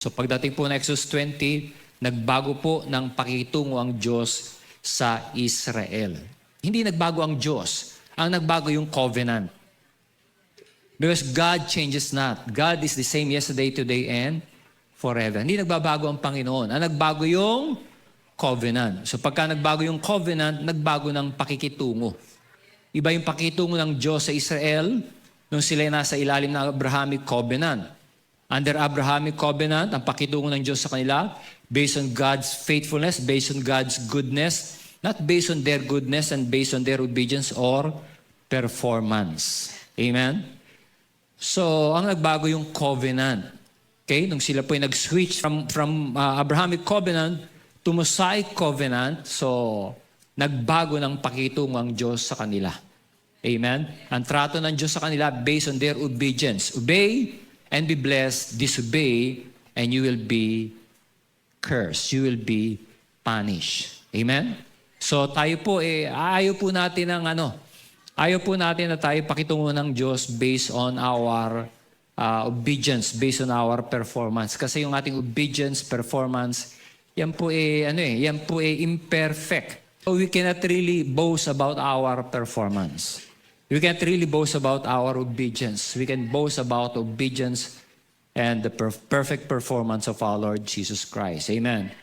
So pagdating po ng Exodus 20, nagbago po ng pakikitungo ang Diyos sa Israel. Hindi nagbago ang Diyos. Ang nagbago yung covenant. Because God changes not. God is the same yesterday, today, and forever. Hindi nagbabago ang Panginoon. Ang nagbago yung covenant. So pagka nagbago yung covenant, nagbago ng pakikitungo. Iba yung pakikitungo ng Diyos sa Israel nung sila nasa ilalim ng Abrahamic covenant. Under Abrahamic covenant, ang pakitungo ng Diyos sa kanila, based on God's faithfulness, based on God's goodness, not based on their goodness and based on their obedience or performance. Amen? So, ang nagbago yung covenant. Okay? Nung sila po ay nag-switch from Abrahamic covenant to Mosaic covenant, so, nagbago ng pakitungo ang Diyos sa kanila. Amen? Ang trato ng Diyos sa kanila based on their obedience. Obey and be blessed, disobey, and you will be cursed. You will be punished. Amen? So tayo po, ayaw po natin na tayo pakitungo ng Diyos based on our obedience, based on our performance. Kasi yung ating obedience, performance, yan po imperfect. So we cannot really boast about our performance. We can't really boast about our obedience. We can boast about obedience and the perfect performance of our Lord Jesus Christ. Amen.